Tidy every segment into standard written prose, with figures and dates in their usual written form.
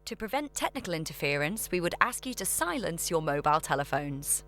To prevent technical interference, we would ask you to silence your mobile telephones.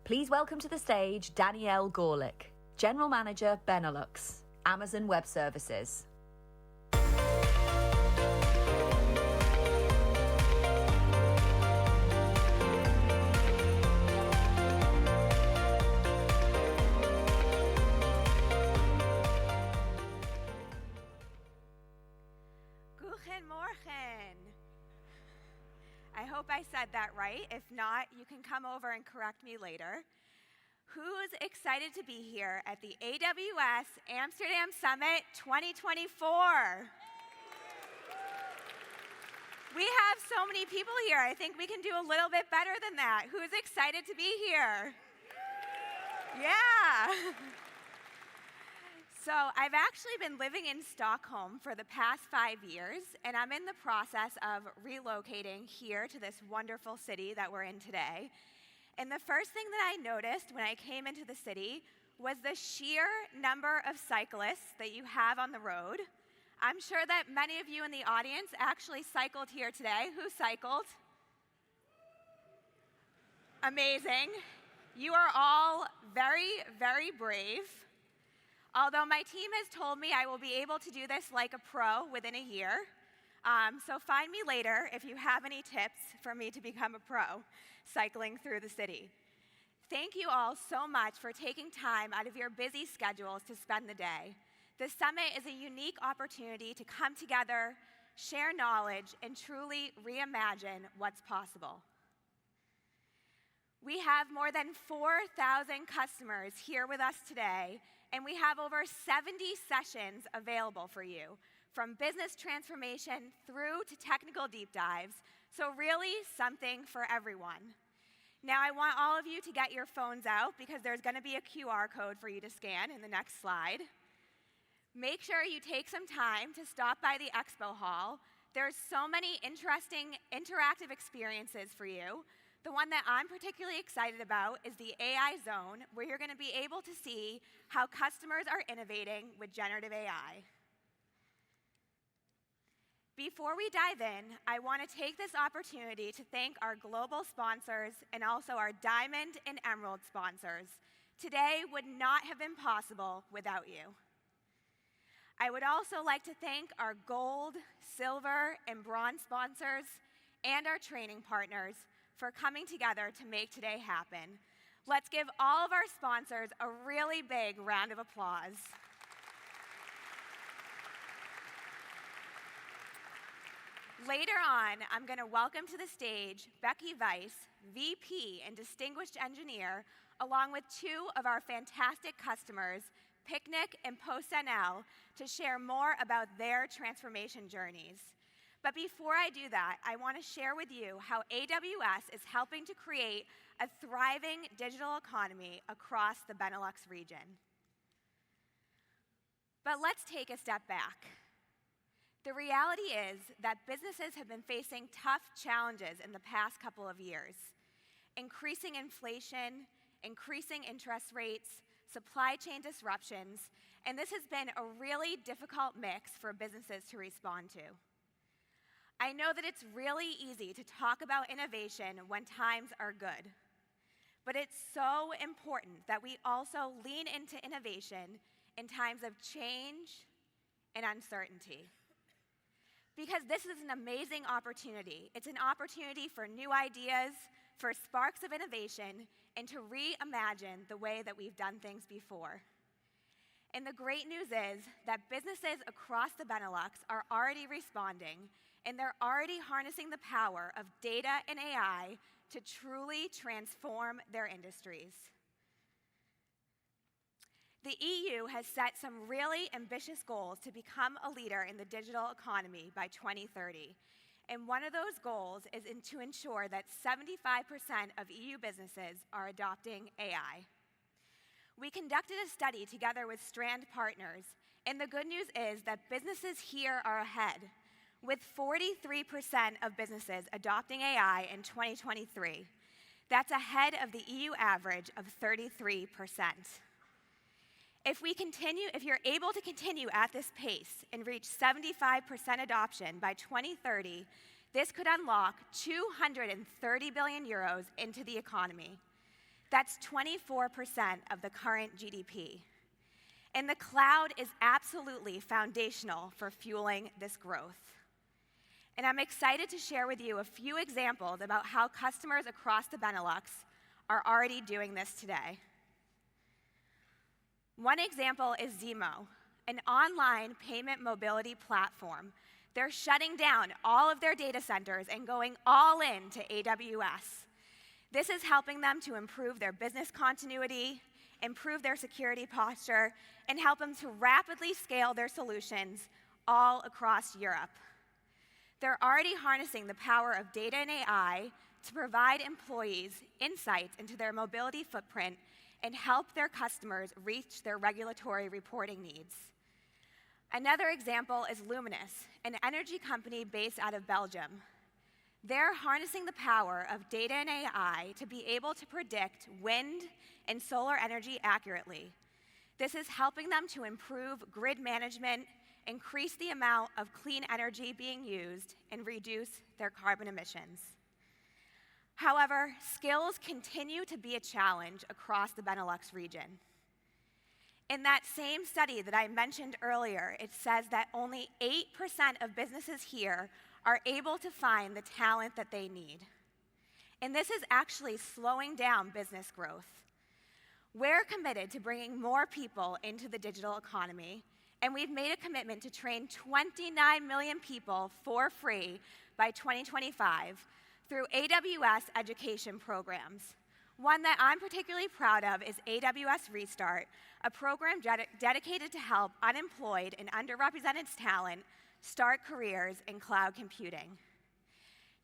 Please welcome to the stage Danielle Gorlick, General Manager, Benelux, Amazon Web Services. Guten Morgen. I hope I said that right. If not, you can come over and correct me later. Who's excited to be here at the AWS Amsterdam Summit 2024? We have so many people here. I think we can do a little bit better than that. Who's excited to be here? Yeah. So I've actually been living in Stockholm for the past 5 years, and I'm in the process of relocating here to this wonderful city that we're in today. And the first thing that I noticed when I came into the city was the sheer number of cyclists that you have on the road. I'm sure that many of you in the audience actually cycled here today. Who cycled? Amazing. You are all very, very brave. Although my team has told me I will be able to do this like a pro within a year. So find me later if you have any tips for me to become a pro cycling through the city. Thank you all so much for taking time out of your busy schedules to spend the day. The summit is a unique opportunity to come together, share knowledge, and truly reimagine what's possible. We have more than 4,000 customers here with us today, and we have over 70 sessions available for you, from business transformation through to technical deep dives, so really something for everyone. Now I want all of you to get your phones out because there's going to be a QR code for you to scan in the next slide. Make sure you take some time to stop by the expo hall. There's so many interesting interactive experiences for you. The one that I'm particularly excited about is the AI Zone, where you're going to be able to see how customers are innovating with generative AI. Before we dive in, I want to take this opportunity to thank our global sponsors and also our Diamond and Emerald sponsors. Today would not have been possible without you. I would also like to thank our gold, silver, and bronze sponsors and our training partners for coming together to make today happen. Let's give all of our sponsors a really big round of applause. Later on, I'm going to welcome to the stage Becky Weiss, VP and Distinguished Engineer, along with two of our fantastic customers, Picnic and PostNL, to share more about their transformation journeys. But before I do that, I want to share with you how AWS is helping to create a thriving digital economy across the Benelux region. But let's take a step back. The reality is that businesses have been facing tough challenges in the past couple of years. Increasing inflation, increasing interest rates, supply chain disruptions, and this has been a really difficult mix for businesses to respond to. I know that it's really easy to talk about innovation when times are good, but it's so important that we also lean into innovation in times of change and uncertainty. Because this is an amazing opportunity. It's an opportunity for new ideas, for sparks of innovation, and to reimagine the way that we've done things before. And the great news is that businesses across the Benelux are already responding, and they're already harnessing the power of data and AI to truly transform their industries. The EU has set some really ambitious goals to become a leader in the digital economy by 2030. And one of those goals is to ensure that 75% of EU businesses are adopting AI. We conducted a study together with Strand Partners, and the good news is that businesses here are ahead, with 43% of businesses adopting AI in 2023. That's ahead of the EU average of 33%. If you're able to continue at this pace and reach 75% adoption by 2030, this could unlock 230 billion euros into the economy. That's 24% of the current GDP. And the cloud is absolutely foundational for fueling this growth. And I'm excited to share with you a few examples about how customers across the Benelux are already doing this today. One example is Zemo, an online payment mobility platform. They're shutting down all of their data centers and going all in to AWS. This is helping them to improve their business continuity, improve their security posture, and help them to rapidly scale their solutions all across Europe. They're already harnessing the power of data and AI to provide employees insights into their mobility footprint and help their customers reach their regulatory reporting needs. Another example is Luminous, an energy company based out of Belgium. They're harnessing the power of data and AI to be able to predict wind and solar energy accurately. This is helping them to improve grid management, increase the amount of clean energy being used, and reduce their carbon emissions. However, skills continue to be a challenge across the Benelux region. In that same study that I mentioned earlier, it says that only 8% of businesses here are able to find the talent that they need. And this is actually slowing down business growth. We're committed to bringing more people into the digital economy, and we've made a commitment to train 29 million people for free by 2025 through AWS education programs. One that I'm particularly proud of is AWS Restart, a program dedicated to help unemployed and underrepresented talent start careers in cloud computing.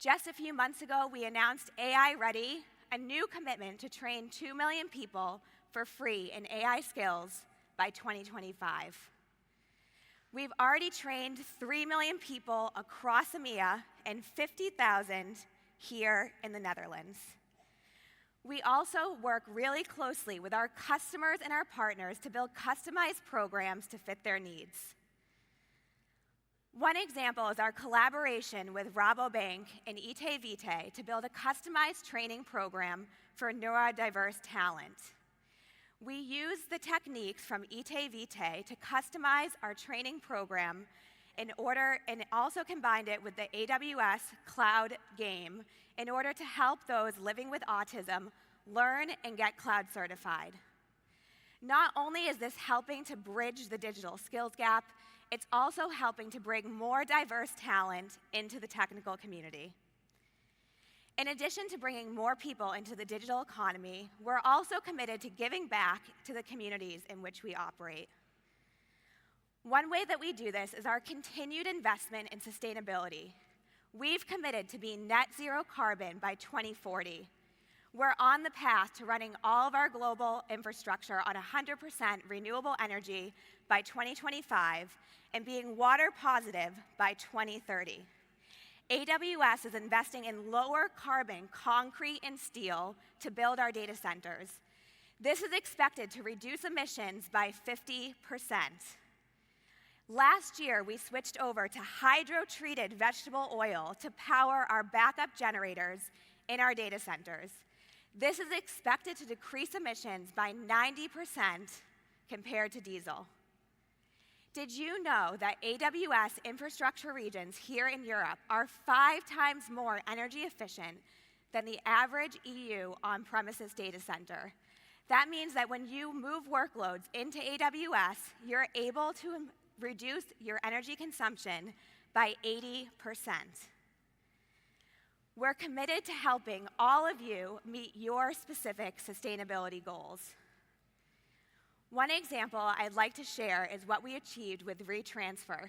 Just a few months ago, we announced AI Ready, a new commitment to train 2 million people for free in AI skills by 2025. We've already trained 3 million people across EMEA and 50,000 here in the Netherlands. We also work really closely with our customers and our partners to build customized programs to fit their needs. One example is our collaboration with Rabobank and Ite Vitae to build a customized training program for neurodiverse talent. We use the techniques from Ite Vitae to customize our training program and also combined it with the AWS cloud game in order to help those living with autism learn and get cloud certified. Not only is this helping to bridge the digital skills gap, it's also helping to bring more diverse talent into the technical community. In addition to bringing more people into the digital economy, we're also committed to giving back to the communities in which we operate. One way that we do this is our continued investment in sustainability. We've committed to being net zero carbon by 2040. We're on the path to running all of our global infrastructure on 100% renewable energy by 2025 and being water positive by 2030. AWS is investing in lower carbon concrete and steel to build our data centers. This is expected to reduce emissions by 50%. Last year, we switched over to hydro-treated vegetable oil to power our backup generators in our data centers. This is expected to decrease emissions by 90% compared to diesel. Did you know that AWS infrastructure regions here in Europe are 5 times more energy efficient than the average EU on-premises data center? That means that when you move workloads into AWS, you're able to reduce your energy consumption by 80%. We're committed to helping all of you meet your specific sustainability goals. One example I'd like to share is what we achieved with WeTransfer.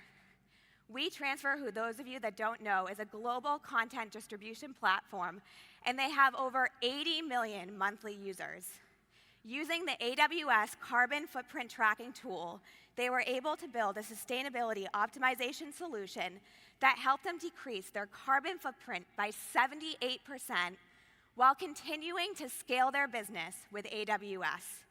WeTransfer, who those of you that don't know, is a global content distribution platform, and they have over 80 million monthly users. Using the AWS carbon footprint tracking tool, they were able to build a sustainability optimization solution that helped them decrease their carbon footprint by 78% while continuing to scale their business with AWS.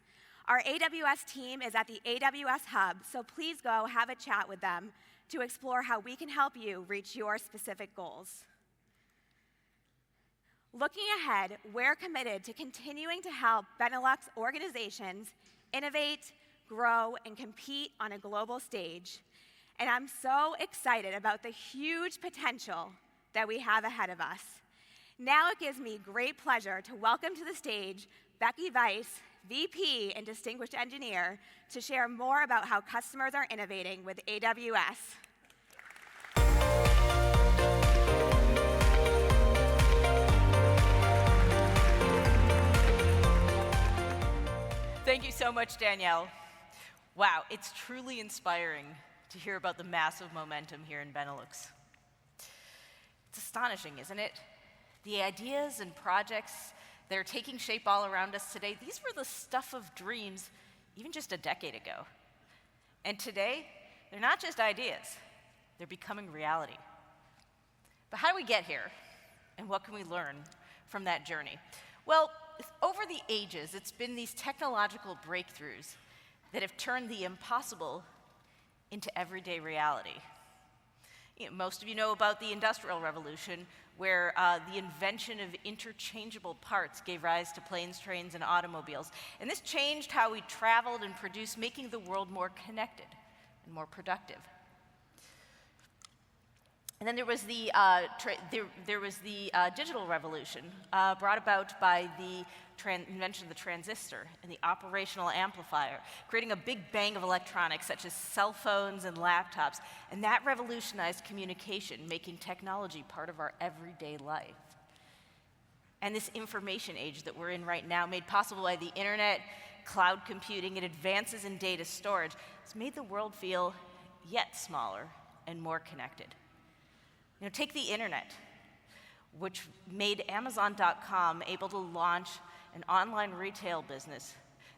Our AWS team is at the AWS Hub, so please go have a chat with them to explore how we can help you reach your specific goals. Looking ahead, we're committed to continuing to help Benelux organizations innovate, grow, and compete on a global stage. And I'm so excited about the huge potential that we have ahead of us. Now it gives me great pleasure to welcome to the stage Becky Weiss, VP and Distinguished Engineer, to share more about how customers are innovating with AWS. Thank you so much, Danielle. Wow, it's truly inspiring to hear about the massive momentum here in Benelux. It's astonishing, isn't it? The ideas and projects that are taking shape all around us today, these were the stuff of dreams even just a decade ago. And today, they're not just ideas, they're becoming reality. But how do we get here? And what can we learn from that journey? Well, over the ages, it's been these technological breakthroughs that have turned the impossible into everyday reality. Most of you know about the Industrial Revolution, where the invention of interchangeable parts gave rise to planes, trains, and automobiles. And this changed how we traveled and produced, making the world more connected and more productive. And then there was the digital revolution brought about by the invention of the transistor and the operational amplifier, creating a big bang of electronics such as cell phones and laptops. And that revolutionized communication, making technology part of our everyday life. And this information age that we're in right now, made possible by the internet, cloud computing, and advances in data storage, has made the world feel yet smaller and more connected. Take the internet, which made Amazon.com able to launch an online retail business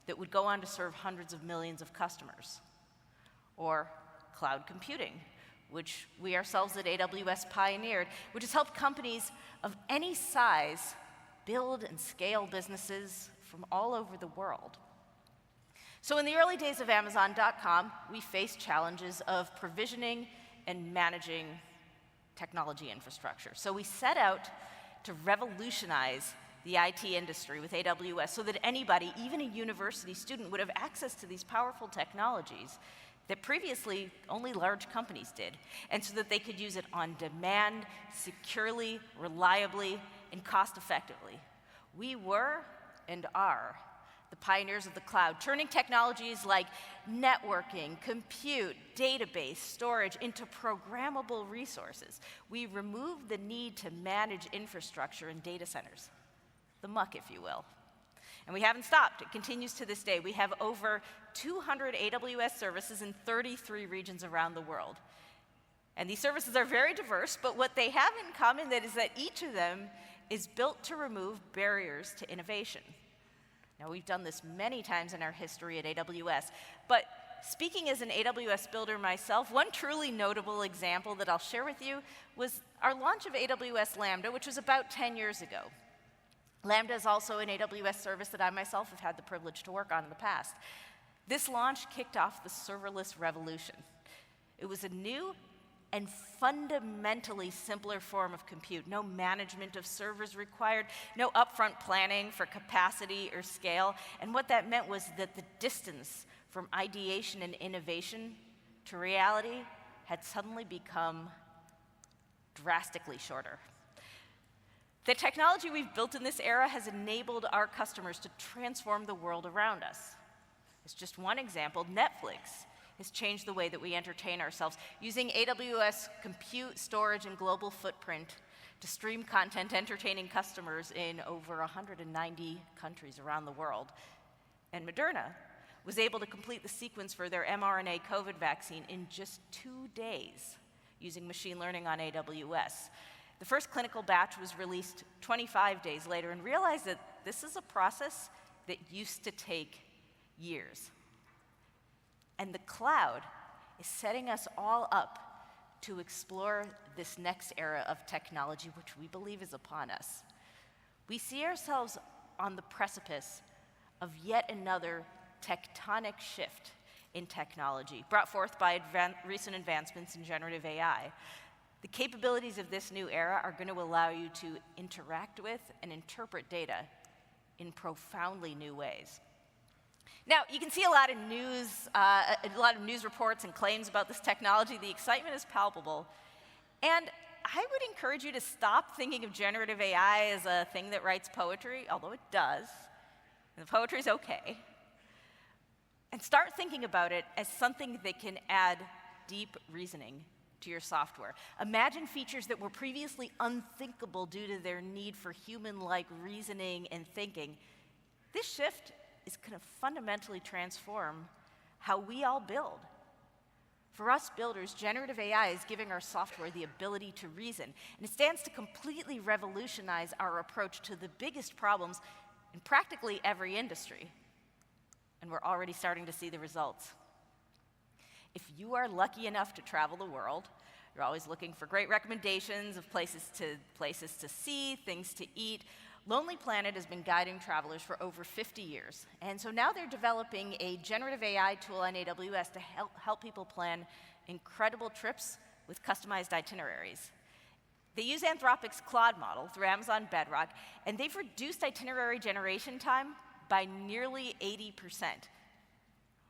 that would go on to serve hundreds of millions of customers. Or cloud computing, which we ourselves at AWS pioneered, which has helped companies of any size build and scale businesses from all over the world. So in the early days of Amazon.com, we faced challenges of provisioning and managing technology infrastructure. So we set out to revolutionize the IT industry with AWS so that anybody, even a university student, would have access to these powerful technologies that previously only large companies did, and so that they could use it on demand, securely, reliably, and cost-effectively. We were and are the pioneers of the cloud, turning technologies like networking, compute, database, storage into programmable resources. We removed the need to manage infrastructure in data centers, the muck, if you will. And we haven't stopped. It continues to this day. We have over 200 AWS services in 33 regions around the world. And these services are very diverse, but what they have in common is that each of them is built to remove barriers to innovation. Now, we've done this many times in our history at AWS, but speaking as an AWS builder myself, one truly notable example that I'll share with you was our launch of AWS Lambda, which was about 10 years ago. Lambda is also an AWS service that I myself have had the privilege to work on in the past. This launch kicked off the serverless revolution. It was a new and fundamentally simpler form of compute. No management of servers required, no upfront planning for capacity or scale. And what that meant was that the distance from ideation and innovation to reality had suddenly become drastically shorter. The technology we've built in this era has enabled our customers to transform the world around us. As just one example, Netflix has changed the way that we entertain ourselves, using AWS compute, storage, and global footprint to stream content, entertaining customers in over 190 countries around the world. And Moderna was able to complete the sequence for their mRNA COVID vaccine in just 2 days using machine learning on AWS. The first clinical batch was released 25 days later, and realized that this is a process that used to take years. And the cloud is setting us all up to explore this next era of technology, which we believe is upon us. We see ourselves on the precipice of yet another tectonic shift in technology, brought forth by recent advancements in generative AI. The capabilities of this new era are going to allow you to interact with and interpret data in profoundly new ways. Now, you can see a lot of news reports and claims about this technology. The excitement is palpable. And I would encourage you to stop thinking of generative AI as a thing that writes poetry, although it does. And the poetry is okay. And start thinking about it as something that can add deep reasoning to your software. Imagine features that were previously unthinkable due to their need for human-like reasoning and thinking. This shift is going to fundamentally transform how we all build. For us builders, generative AI is giving our software the ability to reason, and it stands to completely revolutionize our approach to the biggest problems in practically every industry. And we're already starting to see the results. If you are lucky enough to travel the world, you're always looking for great recommendations of places to see, things to eat. Lonely Planet has been guiding travelers for over 50 years, and so now they're developing a generative AI tool on AWS to help people plan incredible trips with customized itineraries. They use Anthropic's Claude model through Amazon Bedrock, and they've reduced itinerary generation time by nearly 80%.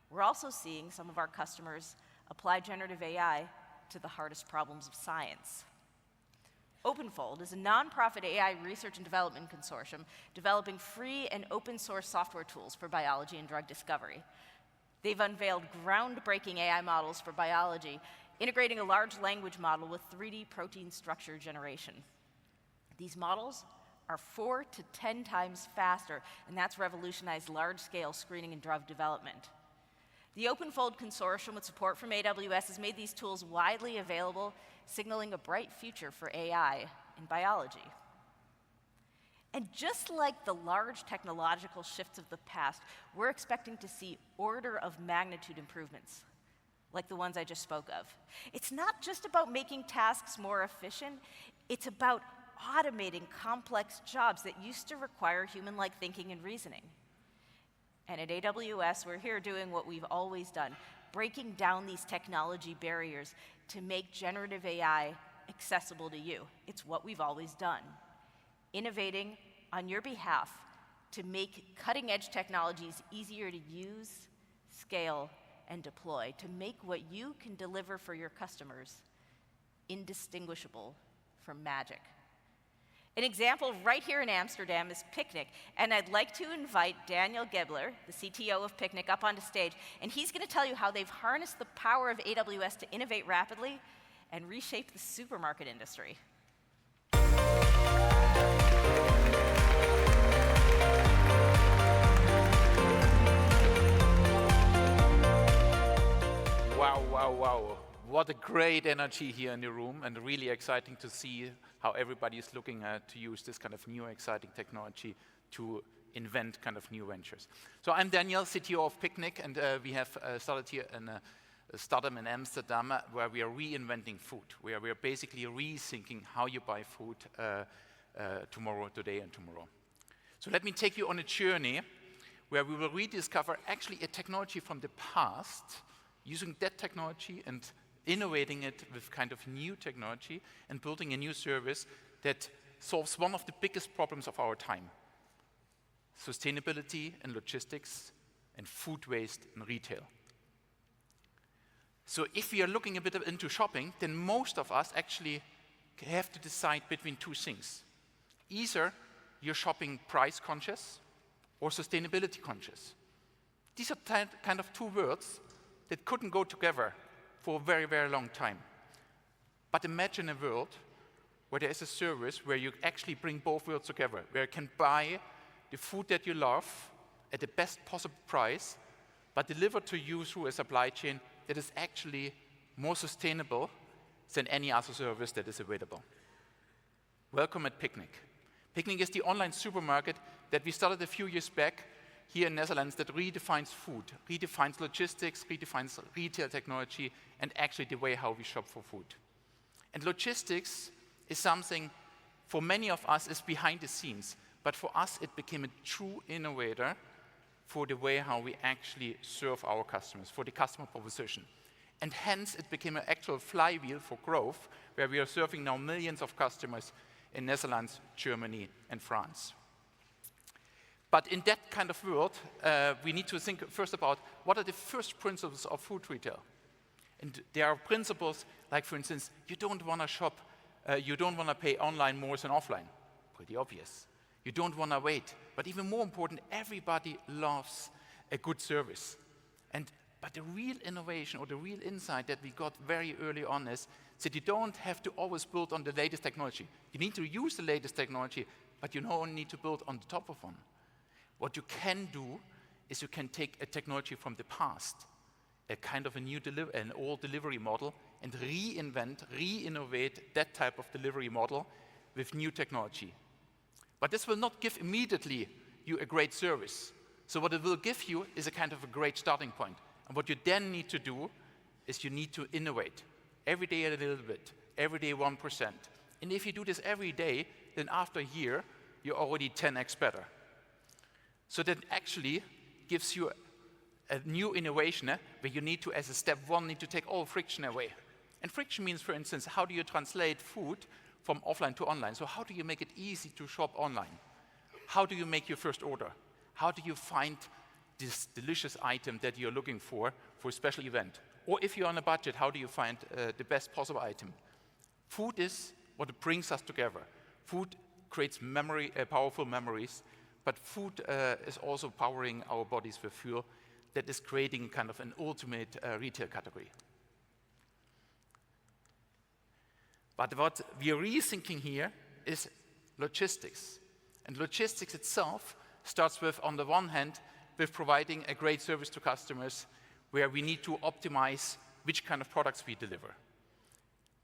We're also seeing some of our customers apply generative AI to the hardest problems of science. OpenFold is a nonprofit AI research and development consortium developing free and open source software tools for biology and drug discovery. They've unveiled groundbreaking AI models for biology, integrating a large language model with 3D protein structure generation. These models are 4 to 10 times faster, and that's revolutionized large-scale screening and drug development. The OpenFold consortium, with support from AWS, has made these tools widely available, signaling a bright future for AI in biology. And just like the large technological shifts of the past, we're expecting to see order of magnitude improvements, like the ones I just spoke of. It's not just about making tasks more efficient, it's about automating complex jobs that used to require human-like thinking and reasoning. And at AWS, we're here doing what we've always done, breaking down these technology barriers to make generative AI accessible to you. It's what we've always done. Innovating on your behalf to make cutting-edge technologies easier to use, scale, and deploy, to make what you can deliver for your customers indistinguishable from magic. An example right here in Amsterdam is Picnic, and I'd like to invite Daniel Gebler, the CTO of Picnic, up onto stage, and he's going to tell you how they've harnessed the power of AWS to innovate rapidly and reshape the supermarket industry. Wow, wow, wow. What a great energy here in the room, and really exciting to see how everybody is looking to use this kind of new exciting technology to invent kind of new ventures. So I'm Daniel, CTO of Picnic, and we have started here in a startup in Amsterdam where we are reinventing food, where we are basically rethinking how you buy food tomorrow, today and tomorrow. So let me take you on a journey where we will rediscover actually a technology from the past, using that technology and innovating it with kind of new technology and building a new service that solves one of the biggest problems of our time: sustainability and logistics and food waste in retail. So if we are looking a bit into shopping, then most of us actually have to decide between two things. Either you're shopping price conscious or sustainability conscious. These are kind of two words that couldn't go together for a very, very long time. But imagine a world where there is a service where you actually bring both worlds together, where you can buy the food that you love at the best possible price, but delivered to you through a supply chain that is actually more sustainable than any other service that is available. Welcome at Picnic. Picnic is the online supermarket that we started a few years back here in Netherlands that redefines food, redefines logistics, redefines retail technology, and actually the way how we shop for food. And logistics is something for many of us is behind the scenes, but for us it became a true innovator for the way how we actually serve our customers, for the customer proposition. And hence it became an actual flywheel for growth, where we are serving now millions of customers in Netherlands, Germany, and France. But in that kind of world, we need to think first about what are the first principles of food retail. And there are principles like, for instance, you don't want to shop, you don't want to pay online more than offline. Pretty obvious. You don't want to wait. But even more important, everybody loves a good service. But the real innovation or the real insight that we got very early on is that you don't have to always build on the latest technology. You need to use the latest technology, but you don't need to build on the top of one. What you can do is you can take a technology from the past, a kind of a new an old delivery model, and reinvent, re-innovate that type of delivery model with new technology. But this will not give immediately you a great service. So what it will give you is a kind of a great starting point. And what you then need to do is you need to innovate. Every day a little bit, every day 1%. And if you do this every day, then after a year, you're already 10x better. So that actually gives you a new innovation where you need to, as a step one, need to take all friction away. And friction means, for instance, how do you translate food from offline to online? So how do you make it easy to shop online? How do you make your first order? How do you find this delicious item that you're looking for a special event? Or if you're on a budget, how do you find the best possible item? Food is what brings us together. Food creates powerful memories, but food is also powering our bodies with fuel that is creating kind of an ultimate retail category. But what we are rethinking here is logistics. And logistics itself starts with, on the one hand, with providing a great service to customers where we need to optimize which kind of products we deliver.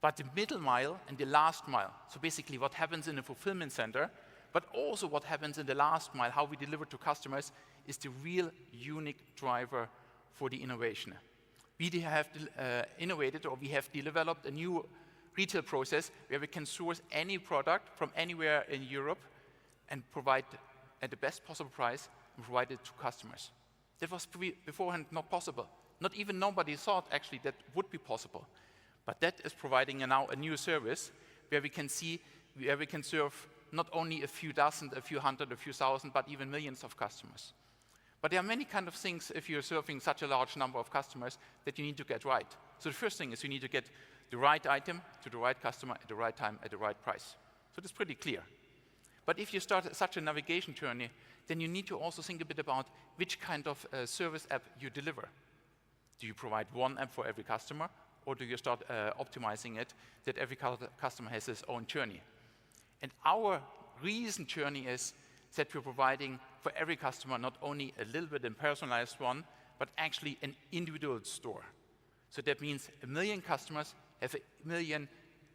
But the middle mile and the last mile, so basically what happens in the fulfillment center, but also what happens in the last mile, how we deliver to customers, is the real unique driver for the innovation. We have innovated, or we have developed a new retail process where we can source any product from anywhere in Europe and provide at the best possible price and provide it to customers. That was beforehand not possible. Not even nobody thought actually that would be possible. But that is providing now a new service where we can serve not only a few dozen, a few hundred, a few thousand, but even millions of customers. But there are many kind of things if you're serving such a large number of customers that you need to get right. So the first thing is you need to get the right item to the right customer at the right time at the right price. So that's pretty clear. But if you start such a navigation journey, then you need to also think a bit about which kind of service app you deliver. Do you provide one app for every customer, or do you start optimizing it that every customer has his own journey? And our recent journey is that we're providing for every customer not only a little bit a personalized one, but actually an individual store. So that means 1 million customers have 1 million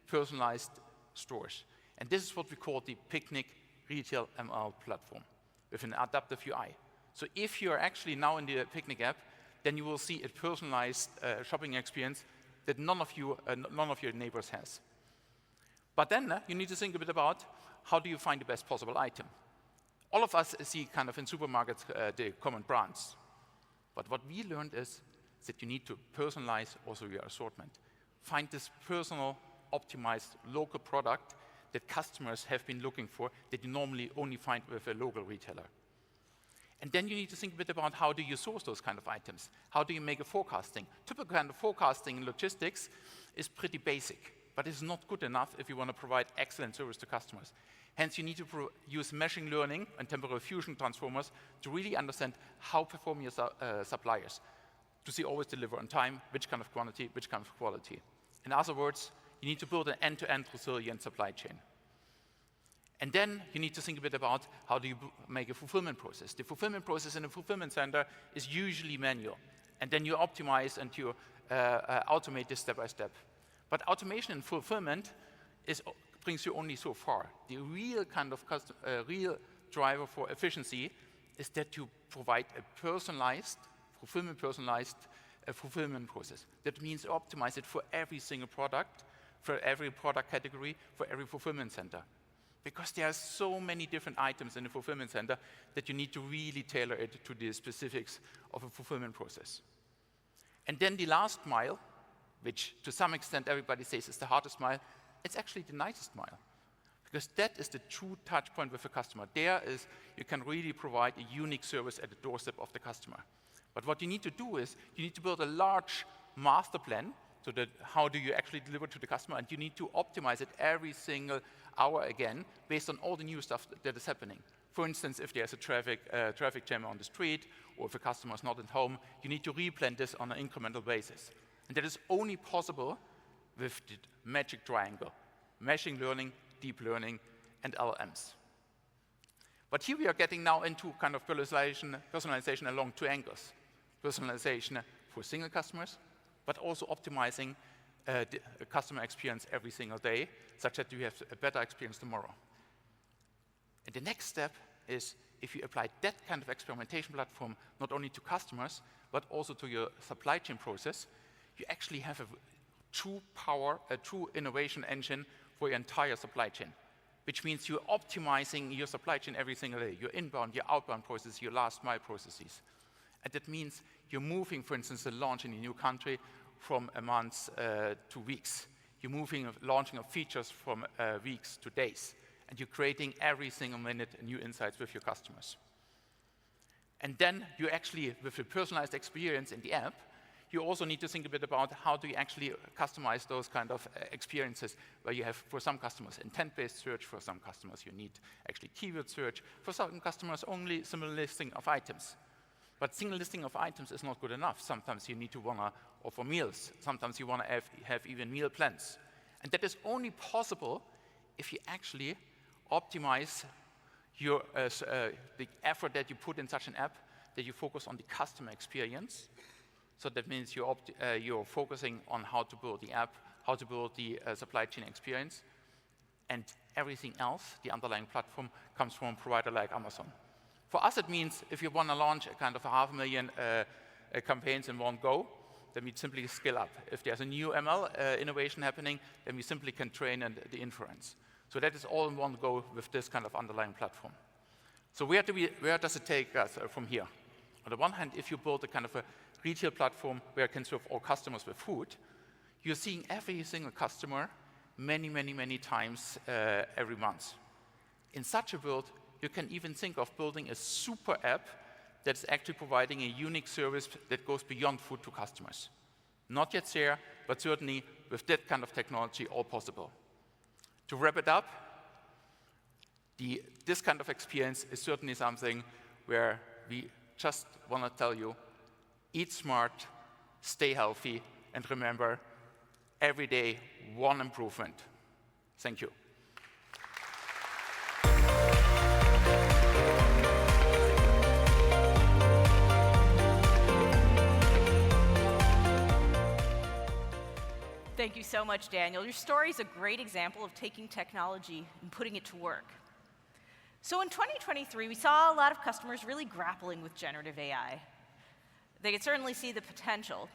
personalized stores. And this is what we call the Picnic Retail ML platform with an adaptive UI. So if you're actually now in the Picnic app, then you will see a personalized shopping experience that none of your neighbors has. But then you need to think a bit about how do you find the best possible item. All of us see kind of in supermarkets the common brands. But what we learned is that you need to personalize also your assortment. Find this personal, optimized local product that customers have been looking for that you normally only find with a local retailer. And then you need to think a bit about how do you source those kind of items? How do you make a forecasting? Typical kind of forecasting in logistics is pretty basic, but it's not good enough if you want to provide excellent service to customers. Hence, you need to use machine learning and temporal fusion transformers to really understand how perform your suppliers, to see always deliver on time, which kind of quantity, which kind of quality. In other words, you need to build an end-to-end resilient supply chain. And then you need to think a bit about how do you make a fulfillment process. The fulfillment process in a fulfillment center is usually manual. And then you optimize and you automate this step by step. But automation in fulfillment brings you only so far. The real kind of real driver for efficiency is that you provide a personalized fulfillment process. That means optimize it for every single product, for every product category, for every fulfillment center. Because there are so many different items in the fulfillment center that you need to really tailor it to the specifics of a fulfillment process. And then the last mile, which to some extent everybody says is the hardest mile, it's actually the nicest mile. Because that is the true touch point with the customer. There is, you can really provide a unique service at the doorstep of the customer. But what you need to do is, you need to build a large master plan so that how do you actually deliver to the customer, and you need to optimize it every single hour again based on all the new stuff that is happening. For instance, if there's a traffic jam on the street, or if a customer is not at home, you need to replan this on an incremental basis. And that is only possible with the magic triangle: machine learning, deep learning, and LLMs. But here we are getting now into kind of personalization along two angles. Personalization for single customers, but also optimizing the customer experience every single day, such that you have a better experience tomorrow. And the next step is if you apply that kind of experimentation platform not only to customers, but also to your supply chain process, you actually have a true power, a true innovation engine for your entire supply chain, which means you're optimizing your supply chain every single day, your inbound, your outbound processes, your last mile processes. And that means you're moving, for instance, the launch in a new country from a month to weeks. You're moving, launching of features from weeks to days. And you're creating every single minute new insights with your customers. And then you actually, with a personalized experience in the app, you also need to think a bit about how do you actually customize those kind of experiences where you have, for some customers, intent-based search, for some customers you need actually keyword search, for some customers only single listing of items. But single listing of items is not good enough. Sometimes you need to want to offer meals. Sometimes you want to have even meal plans. And that is only possible if you actually optimize your, the effort that you put in such an app, that you focus on the customer experience. So that means you're focusing on how to build the app, how to build the supply chain experience, and everything else, the underlying platform, comes from a provider like Amazon. For us, it means if you want to launch a kind of 500,000 campaigns in one go, then we simply scale up. If there's a new ML innovation happening, then we simply can train the inference. So that is all in one go with this kind of underlying platform. So where does it take us from here? On the one hand, if you build a kind of a retail platform where you can serve all customers with food, you're seeing every single customer many, many, many times every month. In such a world, you can even think of building a super app that's actually providing a unique service that goes beyond food to customers. Not yet there, but certainly with that kind of technology, all possible. To wrap it up, this kind of experience is certainly something where we just want to tell you, eat smart, stay healthy, and remember, every day, one improvement. Thank you. Thank you so much, Daniel. Your story is a great example of taking technology and putting it to work. So in 2023, we saw a lot of customers really grappling with generative AI. They could certainly see the potential,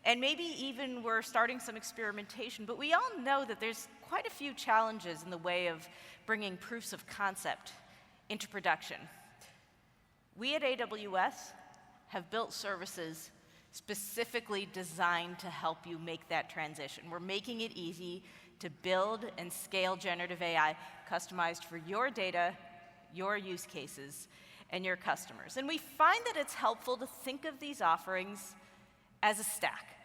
and maybe even we're starting some experimentation, but we all know that there's quite a few challenges in the way of bringing proofs of concept into production. We at AWS have built services specifically designed to help you make that transition. We're making it easy to build and scale generative AI customized for your data, your use cases, and your customers. And we find that it's helpful to think of these offerings as a stack.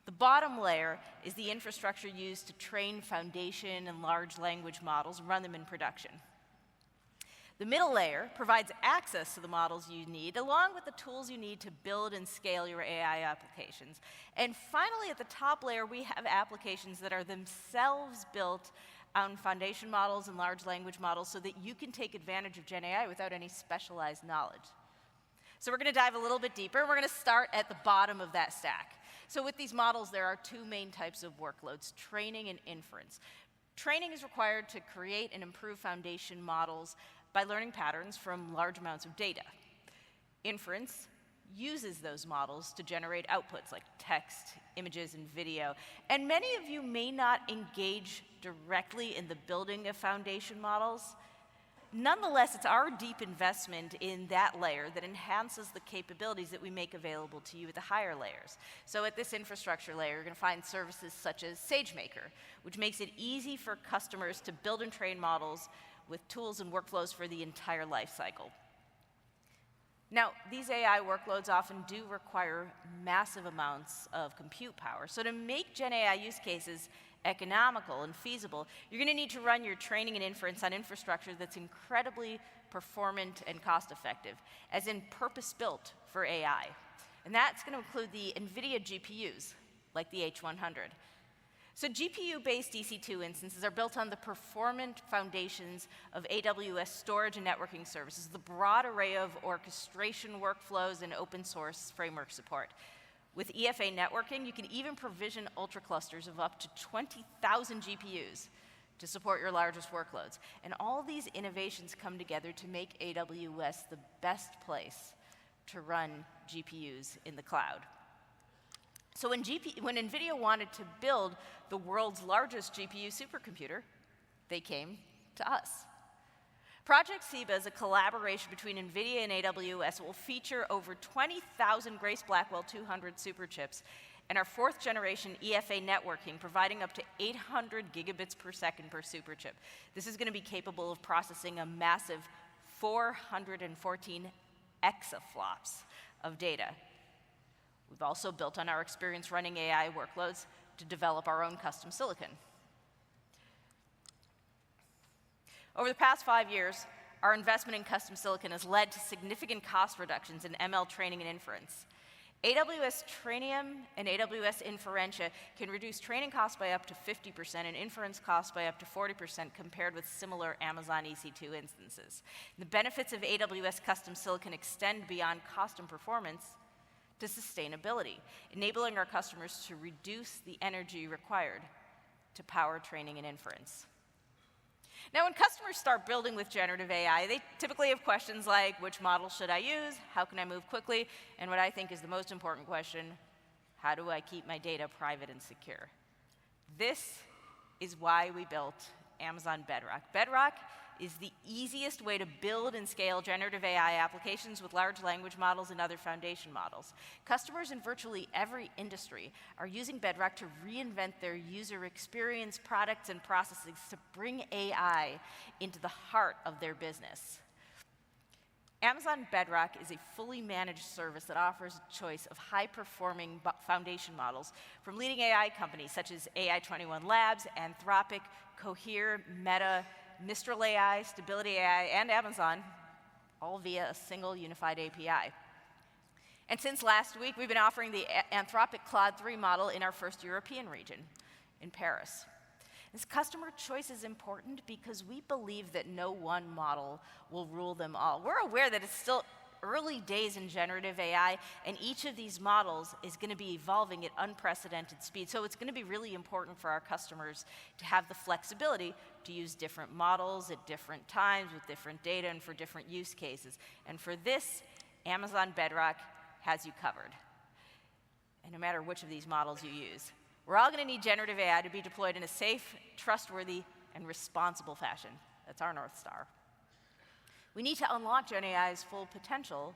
The bottom layer is the infrastructure used to train foundation and large language models and run them in production. The middle layer provides access to the models you need, along with the tools you need to build and scale your AI applications. And finally, at the top layer, we have applications that are themselves built on foundation models and large language models so that you can take advantage of Gen AI without any specialized knowledge. So we're going to dive a little bit deeper, and we're going to start at the bottom of that stack. So with these models, there are two main types of workloads, training and inference. Training is required to create and improve foundation models by learning patterns from large amounts of data. Inference uses those models to generate outputs like text, images, and video. And many of you may not engage directly in the building of foundation models. Nonetheless, it's our deep investment in that layer that enhances the capabilities that we make available to you at the higher layers. So at this infrastructure layer, you're going to find services such as SageMaker, which makes it easy for customers to build and train models with tools and workflows for the entire life cycle. Now, these AI workloads often do require massive amounts of compute power. So to make Gen AI use cases economical and feasible, you're going to need to run your training and inference on infrastructure that's incredibly performant and cost-effective, as in purpose-built for AI. And that's going to include the NVIDIA GPUs, like the H100. So GPU-based EC2 instances are built on the performant foundations of AWS storage and networking services, the broad array of orchestration workflows and open source framework support. With EFA networking, you can even provision ultra clusters of up to 20,000 GPUs to support your largest workloads. And all these innovations come together to make AWS the best place to run GPUs in the cloud. So when NVIDIA wanted to build the world's largest GPU supercomputer, they came to us. Project SIBA is a collaboration between NVIDIA and AWS. It will feature over 20,000 Grace Blackwell 200 superchips and our fourth generation EFA networking, providing up to 800 gigabits per second per superchip. This is going to be capable of processing a massive 414 exaflops of data. We've also built on our experience running AI workloads to develop our own custom silicon. Over the past 5 years, our investment in custom silicon has led to significant cost reductions in ML training and inference. AWS Trainium and AWS Inferentia can reduce training costs by up to 50% and inference costs by up to 40% compared with similar Amazon EC2 instances. The benefits of AWS custom silicon extend beyond cost and performance to sustainability, enabling our customers to reduce the energy required to power training and inference. Now, when customers start building with generative AI, they typically have questions like, which model should I use? How can I move quickly? And what I think is the most important question, How do I keep my data private and secure? This is why we built Amazon Bedrock. Bedrock is the easiest way to build and scale generative AI applications with large language models and other foundation models. Customers in virtually every industry are using Bedrock to reinvent their user experience, products, and processes to bring AI into the heart of their business. Amazon Bedrock is a fully managed service that offers a choice of high-performing foundation models from leading AI companies such as AI-21 Labs, Anthropic, Cohere, Meta, Mistral AI, Stability AI, and Amazon, all via a single unified API. And since last week, we've been offering the Anthropic Claude 3 model in our first European region, in Paris. This customer choice is important because we believe that no one model will rule them all. We're aware that it's still early days in generative AI, and each of these models is going to be evolving at unprecedented speed. So it's going to be really important for our customers to have the flexibility to use different models at different times with different data and for different use cases. And for this, Amazon Bedrock has you covered. And no matter which of these models you use, we're all going to need generative AI to be deployed in a safe, trustworthy, and responsible fashion. That's our North Star. We need to unlock Gen AI's full potential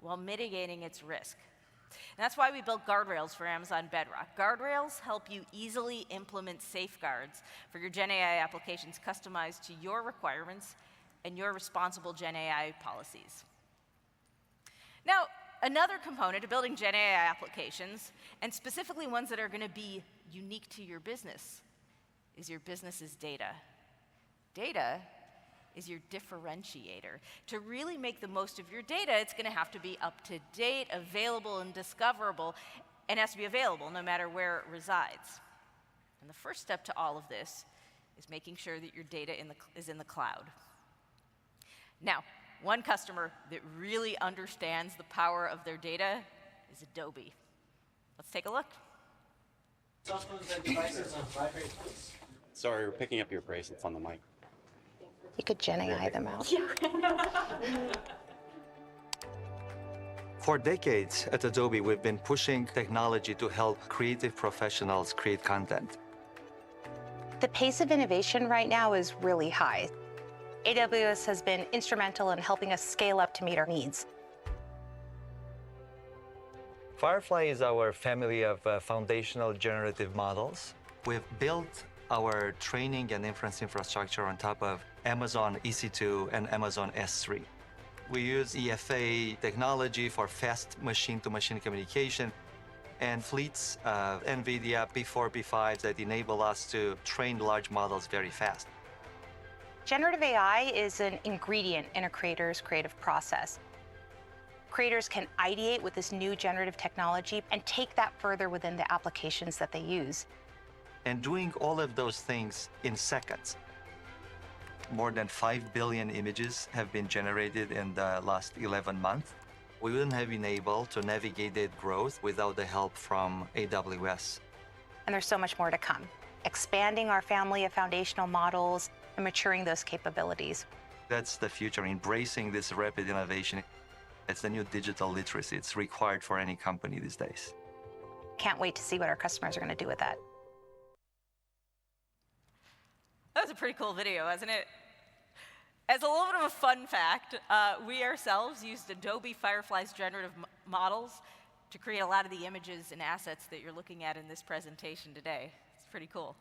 while mitigating its risk. And that's why we built guardrails for Amazon Bedrock. Guardrails help you easily implement safeguards for your Gen AI applications customized to your requirements and your responsible Gen AI policies. Now, another component of building Gen AI applications, and specifically ones that are going to be unique to your business, is your business's data. Data is your differentiator. To really make the most of your data, it's going to have to be up to date, available, and discoverable, and has to be available no matter where it resides. And the first step to all of this is making sure that your data is in the cloud. Now, one customer that really understands the power of their data is Adobe. Let's take a look. Cell phones and devices on vibrate, please. Sorry, we're picking up your bracelets on the mic. You could Gen AI them out. For decades at Adobe, we've been pushing technology to help creative professionals create content. The pace of innovation right now is really high. AWS has been instrumental in helping us scale up to meet our needs. Firefly is our family of foundational generative models. We've built our training and inference infrastructure on top of Amazon EC2 and Amazon S3. We use EFA technology for fast machine-to-machine communication and fleets of NVIDIA B4, B5 that enable us to train large models very fast. Generative AI is an ingredient in a creator's creative process. Creators can ideate with this new generative technology and take that further within the applications that they use. And doing all of those things in seconds. More than 5 billion images have been generated in the last 11 months. We wouldn't have been able to navigate that growth without the help from AWS. And there's so much more to come. Expanding our family of foundational models and maturing those capabilities. That's the future, embracing this rapid innovation. It's the new digital literacy. It's required for any company these days. Can't wait to see what our customers are going to do with that. That was a pretty cool video, wasn't it? As a little bit of a fun fact, we ourselves used Adobe Firefly's generative models to create a lot of the images and assets that you're looking at in this presentation today. It's pretty cool.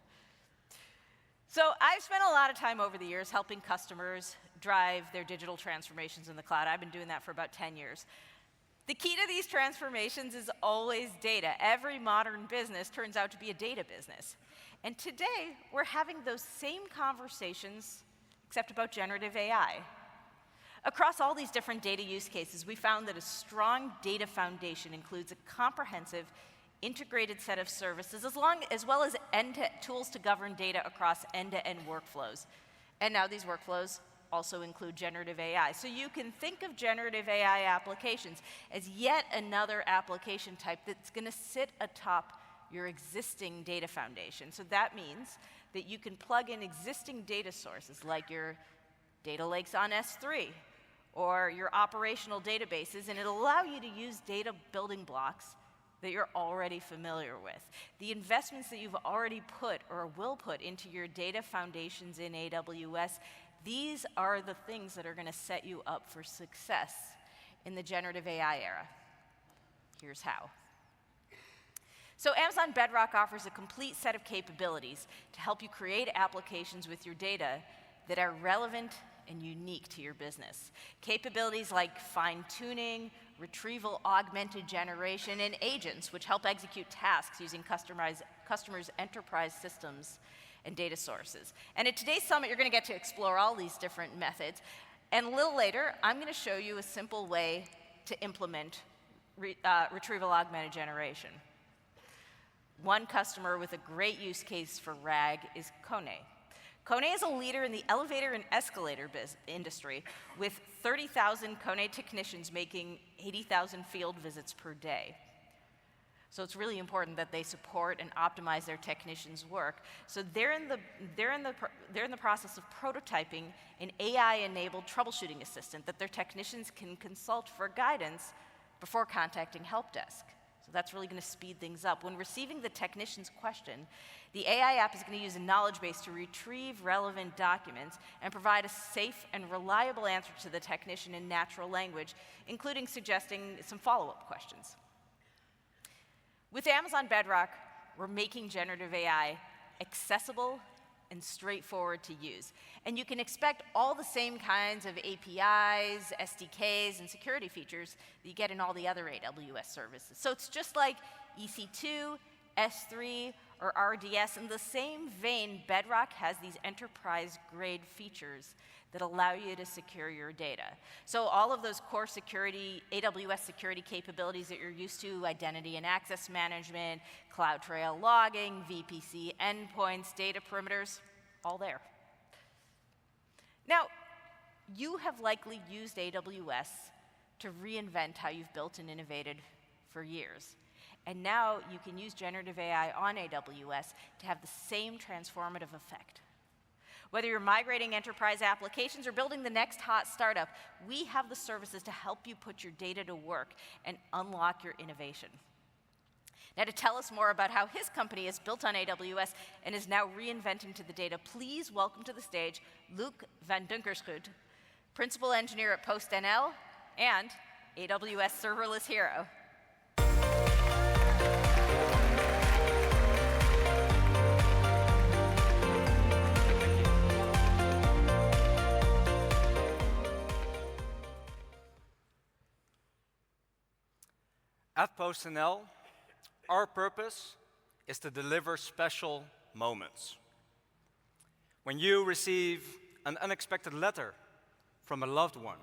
So I've spent a lot of time over the years helping customers drive their digital transformations in the cloud. I've been doing that for about 10 years. The key to these transformations is always data. Every modern business turns out to be a data business. And today, we're having those same conversations, except about generative AI. Across all these different data use cases, we found that a strong data foundation includes a comprehensive, integrated set of services, as well as tools to govern data across end-to-end workflows. And now these workflows also include generative AI. So you can think of generative AI applications as yet another application type that's going to sit atop your existing data foundation. So that means that you can plug in existing data sources like your data lakes on S3 or your operational databases, and it'll allow you to use data building blocks that you're already familiar with. The investments that you've already put or will put into your data foundations in AWS, these are the things that are going to set you up for success in the generative AI era. Here's how. So Amazon Bedrock offers a complete set of capabilities to help you create applications with your data that are relevant and unique to your business. Capabilities like fine-tuning, retrieval augmented generation, and agents, which help execute tasks using customers' enterprise systems and data sources. And at today's summit, you're going to get to explore all these different methods. And a little later, I'm going to show you a simple way to implement retrieval augmented generation. One customer with a great use case for RAG is Kone. Kone is a leader in the elevator and escalator industry, with 30,000 Kone technicians making 80,000 field visits per day. So it's really important that they support and optimize their technicians' work. So they're in the process of prototyping an AI-enabled troubleshooting assistant that their technicians can consult for guidance before contacting help desk. So that's really going to speed things up. When receiving the technician's question, the AI app is going to use a knowledge base to retrieve relevant documents and provide a safe and reliable answer to the technician in natural language, including suggesting some follow-up questions. With Amazon Bedrock, we're making generative AI accessible and straightforward to use. And you can expect all the same kinds of APIs, SDKs, and security features that you get in all the other AWS services. So it's just like EC2, S3, or RDS. In the same vein, Bedrock has these enterprise-grade features that allow you to secure your data. So all of those core security, AWS security capabilities that you're used to, identity and access management, CloudTrail logging, VPC endpoints, data perimeters, all there. Now, you have likely used AWS to reinvent how you've built and innovated for years. And now you can use generative AI on AWS to have the same transformative effect. Whether you're migrating enterprise applications or building the next hot startup, we have the services to help you put your data to work and unlock your innovation. Now, to tell us more about how his company is built on AWS and is now reinventing to the data, please welcome to the stage Luc van Donkersgoed, Principal Engineer at PostNL and AWS Serverless Hero. At PostNL, our purpose is to deliver special moments. When you receive an unexpected letter from a loved one,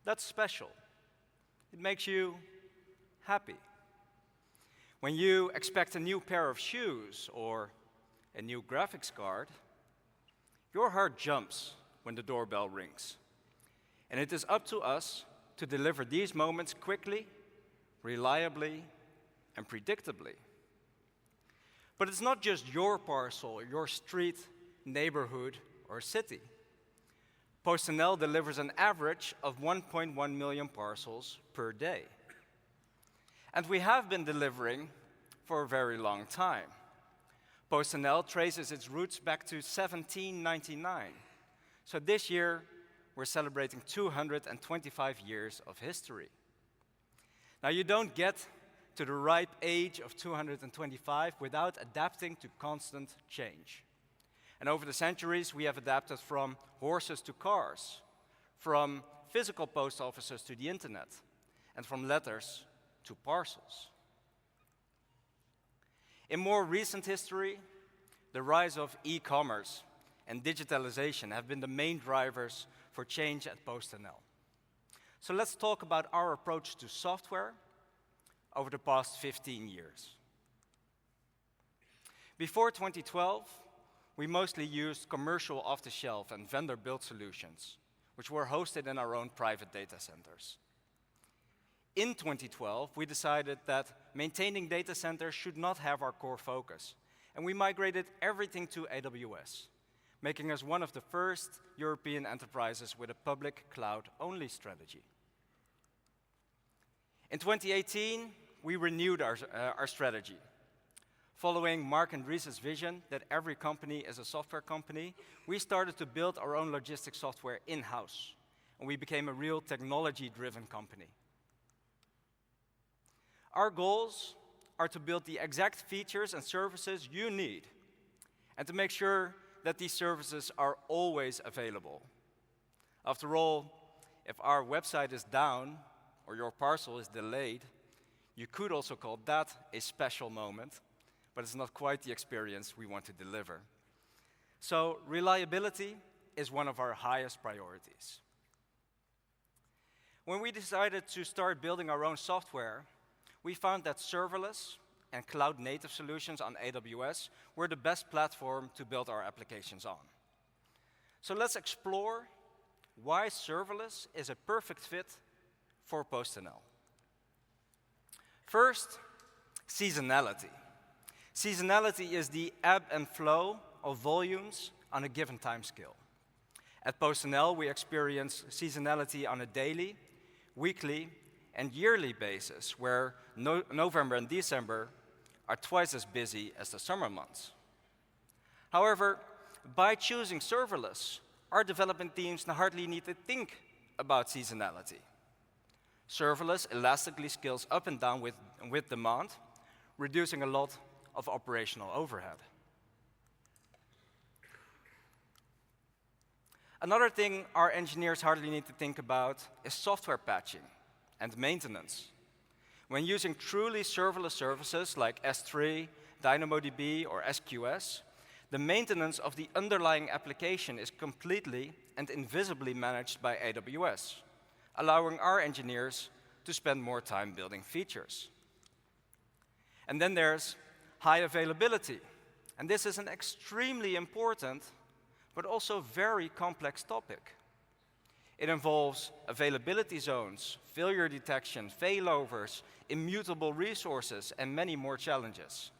that's special. It makes you happy. When you expect a new pair of shoes or a new graphics card, your heart jumps when the doorbell rings. And it is up to us to deliver these moments quickly, reliably, and predictably. But it's not just your parcel, your street, neighborhood, or city. PostNL delivers an average of 1.1 million parcels per day. And we have been delivering for a very long time. PostNL traces its roots back to 1799. So this year, we're celebrating 225 years of history. Now, you don't get to the ripe age of 225 without adapting to constant change. And over the centuries, we have adapted from horses to cars, from physical post offices to the internet, and from letters to parcels. In more recent history, the rise of e-commerce and digitalization have been the main drivers for change at PostNL. So let's talk about our approach to software over the past 15 years. Before 2012, we mostly used commercial off-the-shelf and vendor-built solutions, which were hosted in our own private data centers. In 2012, we decided that maintaining data centers should not have our core focus, and we migrated everything to AWS, making us one of the first European enterprises with a public cloud-only strategy. In 2018, we renewed our strategy. Following Mark and Ries's vision that every company is a software company, we started to build our own logistics software in-house, and we became a real technology-driven company. Our goals are to build the exact features and services you need, and to make sure that these services are always available. After all, if our website is down or your parcel is delayed, you could also call that a special moment, but it's not quite the experience we want to deliver. So reliability is one of our highest priorities. When we decided to start building our own software, we found that serverless and cloud-native solutions on AWS were the best platform to build our applications on. So let's explore why serverless is a perfect fit for PostNL. First, seasonality. Seasonality is the ebb and flow of volumes on a given time scale. At PostNL, we experience seasonality on a daily, weekly, and yearly basis, where November and December are twice as busy as the summer months. However, by choosing serverless, our development teams hardly need to think about seasonality. Serverless elastically scales up and down with demand, reducing a lot of operational overhead. Another thing our engineers hardly need to think about is software patching and maintenance. When using truly serverless services like S3, DynamoDB, or SQS, the maintenance of the underlying application is completely and invisibly managed by AWS, allowing our engineers to spend more time building features. And then there's high availability. And this is an extremely important, but also very complex topic. It involves availability zones, failure detection, failovers, immutable resources, and many more challenges.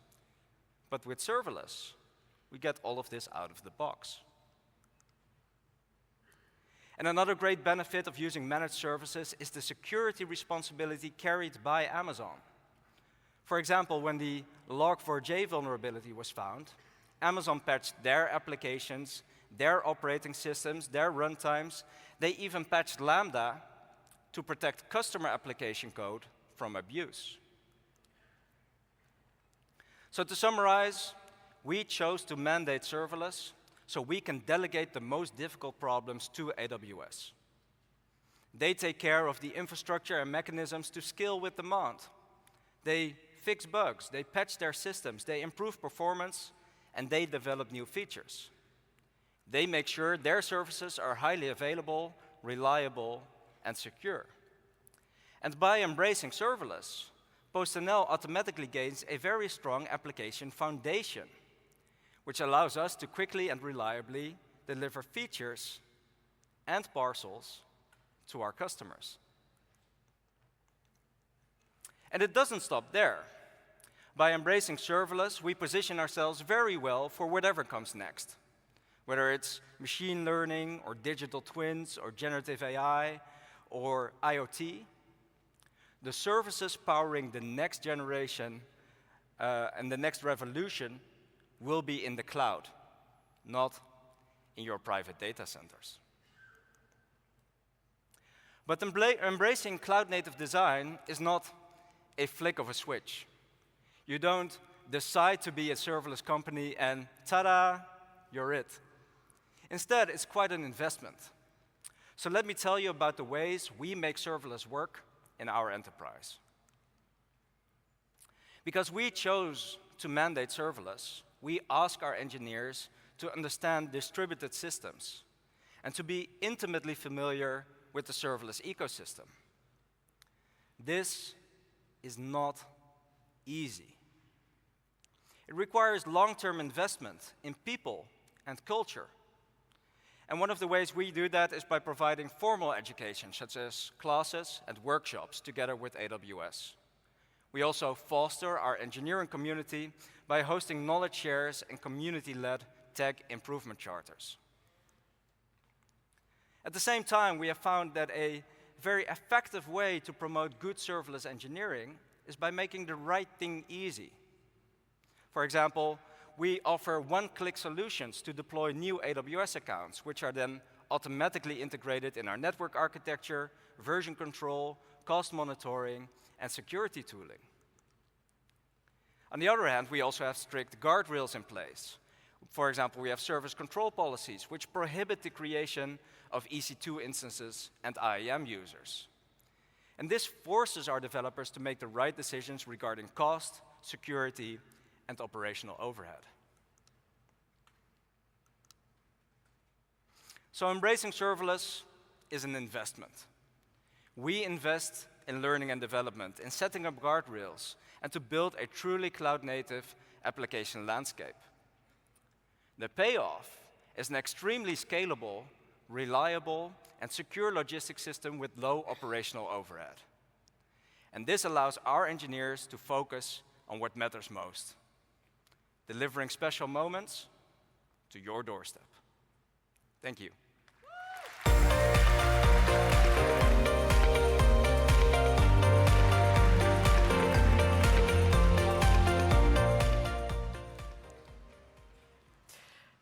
But with serverless, we get all of this out of the box. And another great benefit of using managed services is the security responsibility carried by Amazon. For example, when the Log4j vulnerability was found, Amazon patched their applications, their operating systems, their runtimes. They even patched Lambda to protect customer application code from abuse. So to summarize, we chose to mandate serverless so we can delegate the most difficult problems to AWS. They take care of the infrastructure and mechanisms to scale with demand. They fix bugs, they patch their systems, they improve performance, and they develop new features. They make sure their services are highly available, reliable, and secure. And by embracing serverless, PostNL automatically gains a very strong application foundation, which allows us to quickly and reliably deliver features and parcels to our customers. And it doesn't stop there. By embracing serverless, we position ourselves very well for whatever comes next. Whether it's machine learning, or digital twins, or generative AI, or IoT, the services powering the next generation and the next revolution will be in the cloud, not in your private data centers. But embracing cloud-native design is not a flick of a switch. You don't decide to be a serverless company and ta-da, you're it. Instead, it's quite an investment. So let me tell you about the ways we make serverless work in our enterprise. Because we chose to mandate serverless, we ask our engineers to understand distributed systems and to be intimately familiar with the serverless ecosystem. This is not easy. It requires long-term investment in people and culture. And one of the ways we do that is by providing formal education, such as classes and workshops, together with AWS. We also foster our engineering community by hosting knowledge shares and community-led tech improvement charters. At the same time, we have found that a very effective way to promote good serverless engineering is by making the right thing easy. For example, we offer one-click solutions to deploy new AWS accounts, which are then automatically integrated in our network architecture, version control, cost monitoring, and security tooling. On the other hand, we also have strict guardrails in place. For example, we have service control policies, which prohibit the creation of EC2 instances and IAM users. And this forces our developers to make the right decisions regarding cost, security, and operational overhead. So embracing serverless is an investment. We invest in learning and development, in setting up guardrails, and to build a truly cloud-native application landscape. The payoff is an extremely scalable, reliable, and secure logistics system with low operational overhead. And this allows our engineers to focus on what matters most, delivering special moments to your doorstep. Thank you.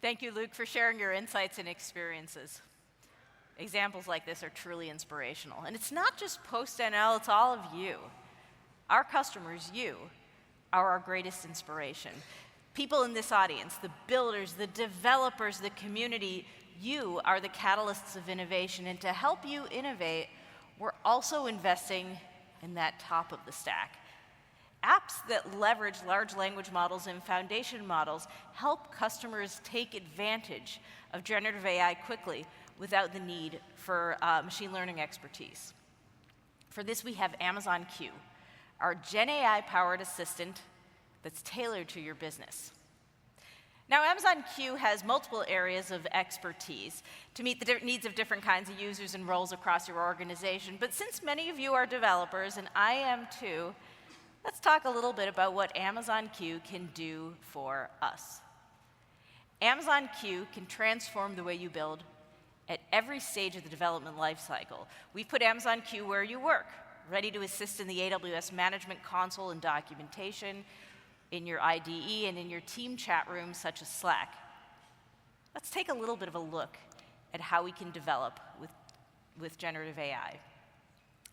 Thank you, Luke, for sharing your insights and experiences. Examples like this are truly inspirational. And it's not just PostNL, it's all of you. Our customers, you, are our greatest inspiration. People in this audience, the builders, the developers, the community, you are the catalysts of innovation. And to help you innovate, we're also investing in that top of the stack. Apps that leverage large language models and foundation models help customers take advantage of generative AI quickly without the need for machine learning expertise. For this, we have Amazon Q, our Gen AI-powered assistant that's tailored to your business. Now, Amazon Q has multiple areas of expertise to meet the needs of different kinds of users and roles across your organization. But since many of you are developers, and I am too, let's talk a little bit about what Amazon Q can do for us. Amazon Q can transform the way you build at every stage of the development lifecycle. We've put Amazon Q where you work, ready to assist in the AWS Management Console and documentation, in your IDE, and in your team chat rooms such as Slack. Let's take a little bit of a look at how we can develop with generative AI.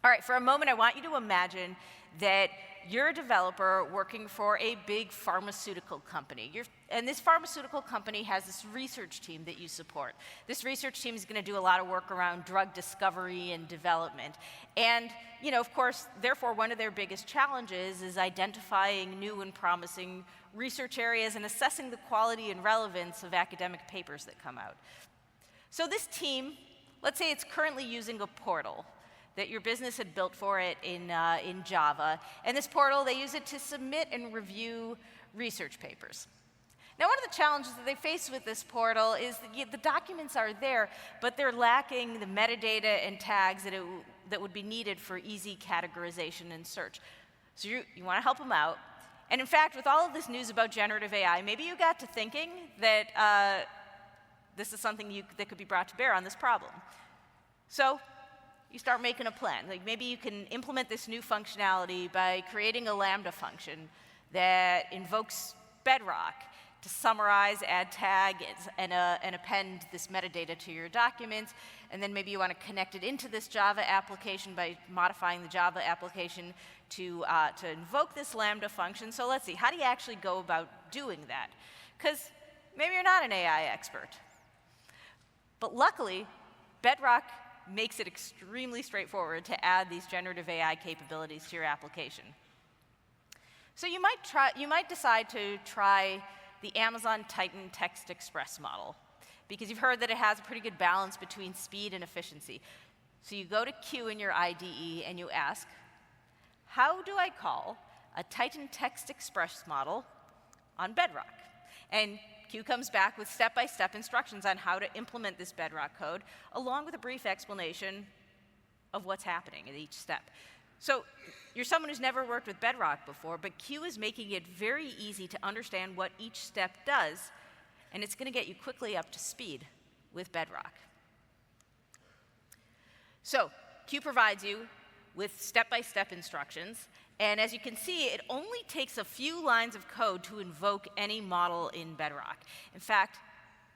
All right, for a moment, I want you to imagine that you're a developer working for a big pharmaceutical company. And this pharmaceutical company has this research team that you support. This research team is going to do a lot of work around drug discovery and development. And, of course, therefore, one of their biggest challenges is identifying new and promising research areas and assessing the quality and relevance of academic papers that come out. So this team, let's say it's currently using a portal that your business had built for it in Java. And this portal, they use it to submit and review research papers. Now, one of the challenges that they face with this portal is that the documents are there, but they're lacking the metadata and tags that would be needed for easy categorization and search. So you want to help them out. And in fact, with all of this news about generative AI, maybe you got to thinking that this is something that could be brought to bear on this problem. So you start making a plan. Like maybe you can implement this new functionality by creating a Lambda function that invokes Bedrock to summarize, add tag, and append this metadata to your documents. And then maybe you want to connect it into this Java application by modifying the Java application to invoke this Lambda function. So let's see, how do you actually go about doing that? Because maybe you're not an AI expert. But luckily, Bedrock makes it extremely straightforward to add these generative AI capabilities to your application. So you might decide to try the Amazon Titan Text Express model, because you've heard that it has a pretty good balance between speed and efficiency. So you go to Q in your IDE and you ask, how do I call a Titan Text Express model on Bedrock? And Q comes back with step-by-step instructions on how to implement this Bedrock code, along with a brief explanation of what's happening at each step. So you're someone who's never worked with Bedrock before, but Q is making it very easy to understand what each step does, and it's going to get you quickly up to speed with Bedrock. So Q provides you with step-by-step instructions. And as you can see, it only takes a few lines of code to invoke any model in Bedrock. In fact,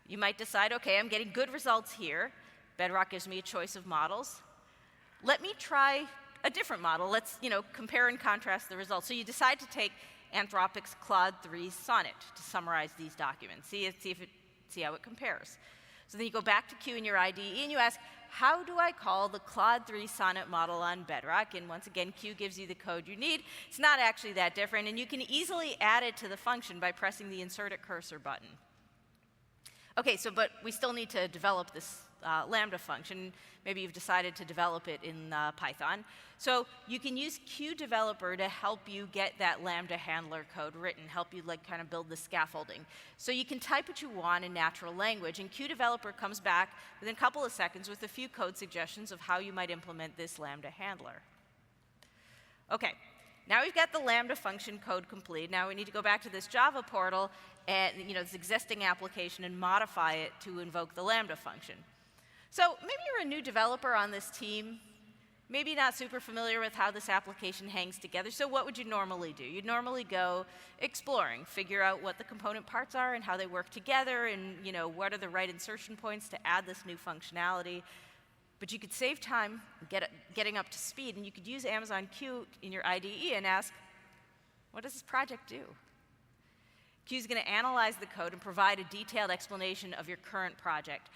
you might decide, okay, I'm getting good results here. Bedrock gives me a choice of models. Let me try a different model. Let's compare and contrast the results. So you decide to take Anthropic's Claude 3 Sonnet to summarize these documents. See how it compares. So then you go back to Q in your IDE and you ask, how do I call the Claude 3 Sonnet model on Bedrock? And once again, Q gives you the code you need. It's not actually that different, and you can easily add it to the function by pressing the Insert a Cursor button. Okay, but we still need to develop this Lambda function. Maybe you've decided to develop it in Python. So you can use QDeveloper to help you get that Lambda handler code written, help you kind of build the scaffolding. So you can type what you want in natural language, and QDeveloper comes back within a couple of seconds with a few code suggestions of how you might implement this Lambda handler. Okay, now we've got the Lambda function code complete. Now we need to go back to this Java portal and this existing application and modify it to invoke the Lambda function. So maybe you're a new developer on this team, maybe not super familiar with how this application hangs together. So what would you normally do? You'd normally go exploring, figure out what the component parts are and how they work together, and what are the right insertion points to add this new functionality. But you could save time getting up to speed, and you could use Amazon Q in your IDE and ask, what does this project do? Q is going to analyze the code and provide a detailed explanation of your current project.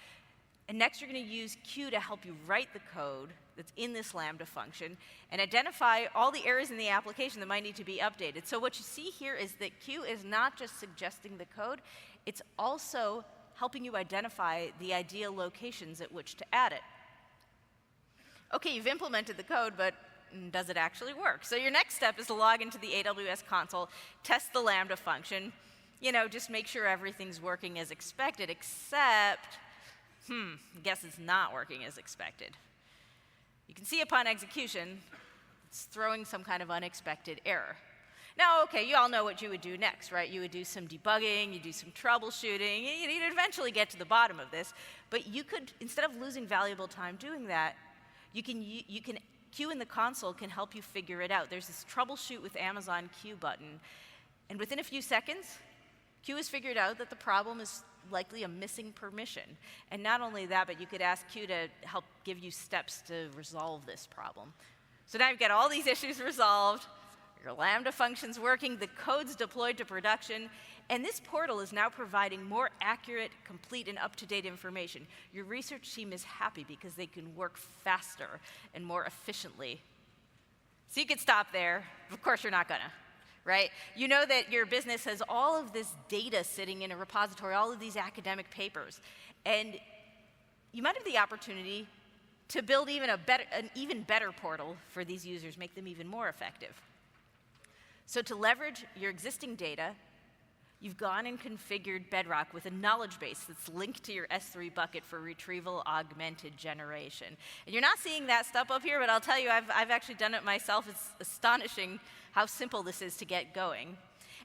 And next, you're going to use Q to help you write the code that's in this Lambda function and identify all the areas in the application that might need to be updated. So what you see here is that Q is not just suggesting the code, it's also helping you identify the ideal locations at which to add it. Okay, you've implemented the code, but does it actually work? So your next step is to log into the AWS console, test the Lambda function, just make sure everything's working as expected, except I guess it's not working as expected. You can see upon execution, it's throwing some kind of unexpected error. Now, okay, you all know what you would do next, right? You would do some debugging, you do some troubleshooting, you'd eventually get to the bottom of this, but you could, instead of losing valuable time doing that, Q in the console can help you figure it out. There's this troubleshoot with Amazon Q button, and within a few seconds, Q has figured out that the problem is likely a missing permission. And not only that, but you could ask Q to help give you steps to resolve this problem. So now you've got all these issues resolved, your Lambda function's working, the code's deployed to production, and this portal is now providing more accurate, complete, and up-to-date information. Your research team is happy because they can work faster and more efficiently. So you could stop there. Of course, you're not gonna. Right? You know that your business has all of this data sitting in a repository, all of these academic papers, and you might have the opportunity to build an even better portal for these users, make them even more effective. So to leverage your existing data, you've gone and configured Bedrock with a knowledge base that's linked to your S3 bucket for retrieval augmented generation. And you're not seeing that stuff up here, but I'll tell you, I've actually done it myself. It's astonishing how simple this is to get going.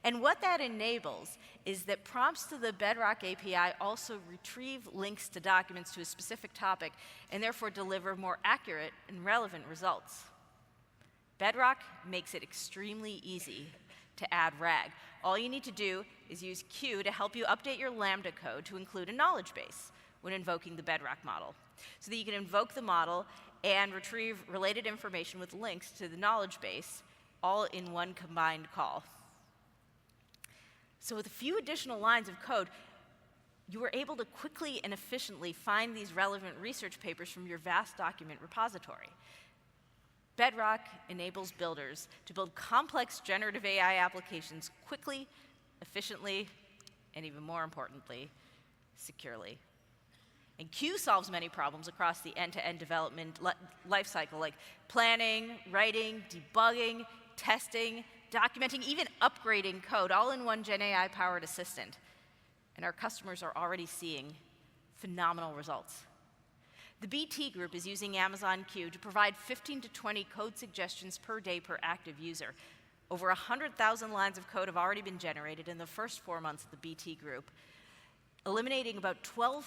And what that enables is that prompts to the Bedrock API also retrieve links to documents to a specific topic and therefore deliver more accurate and relevant results. Bedrock makes it extremely easy to add RAG. All you need to do is use Q to help you update your Lambda code to include a knowledge base when invoking the Bedrock model, so that you can invoke the model and retrieve related information with links to the knowledge base all in one combined call. So with a few additional lines of code, you were able to quickly and efficiently find these relevant research papers from your vast document repository. Bedrock enables builders to build complex generative AI applications quickly, efficiently, and even more importantly, securely. And Q solves many problems across the end-to-end development lifecycle, like planning, writing, debugging, testing, documenting, even upgrading code, all in one Gen AI-powered assistant. And our customers are already seeing phenomenal results. The BT group is using Amazon Q to provide 15 to 20 code suggestions per day per active user. Over 100,000 lines of code have already been generated in the first 4 months of the BT group, eliminating about 12%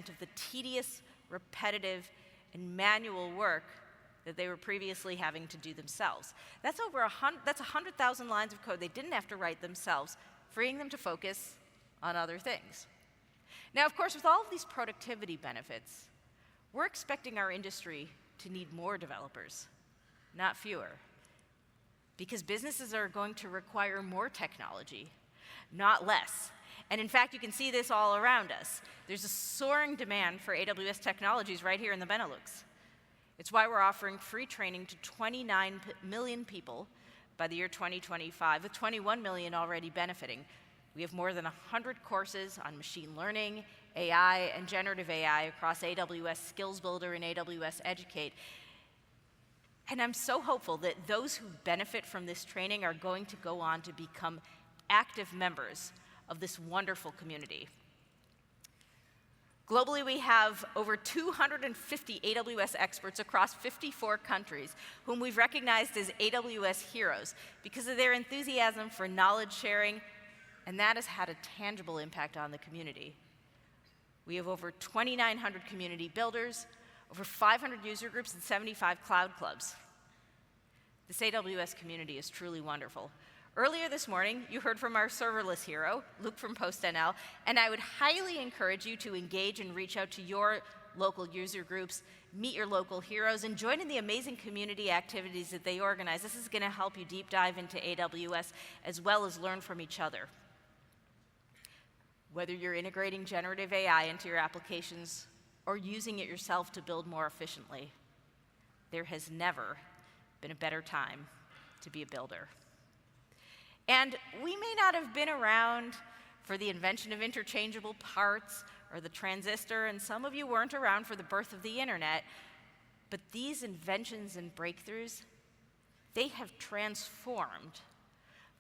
of the tedious, repetitive, and manual work that they were previously having to do themselves. That's over 100,000 lines of code they didn't have to write themselves, freeing them to focus on other things. Now, of course, with all of these productivity benefits, we're expecting our industry to need more developers, not fewer, because businesses are going to require more technology, not less. And in fact, you can see this all around us. There's a soaring demand for AWS technologies right here in the Benelux. It's why we're offering free training to 29 million people by the year 2025, with 21 million already benefiting. We have more than 100 courses on machine learning, AI, and generative AI across AWS Skills Builder and AWS Educate. And I'm so hopeful that those who benefit from this training are going to go on to become active members of this wonderful community. Globally, we have over 250 AWS experts across 54 countries whom we've recognized as AWS heroes because of their enthusiasm for knowledge sharing, and that has had a tangible impact on the community. We have over 2,900 community builders, over 500 user groups, and 75 cloud clubs. This AWS community is truly wonderful. Earlier this morning, you heard from our serverless hero, Luke from PostNL, and I would highly encourage you to engage and reach out to your local user groups, meet your local heroes, and join in the amazing community activities that they organize. This is going to help you deep dive into AWS as well as learn from each other. Whether you're integrating generative AI into your applications or using it yourself to build more efficiently, there has never been a better time to be a builder. And we may not have been around for the invention of interchangeable parts or the transistor, and some of you weren't around for the birth of the internet, but these inventions and breakthroughs, they have transformed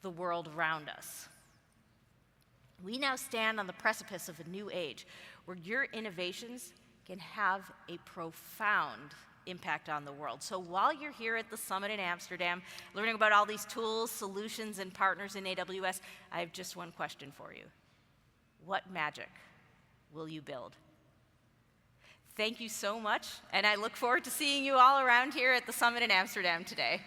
the world around us. We now stand on the precipice of a new age where your innovations can have a profound impact on the world. So while you're here at the summit in Amsterdam, learning about all these tools, solutions, and partners in AWS, I have just one question for you. What magic will you build? Thank you so much, and I look forward to seeing you all around here at the summit in Amsterdam today.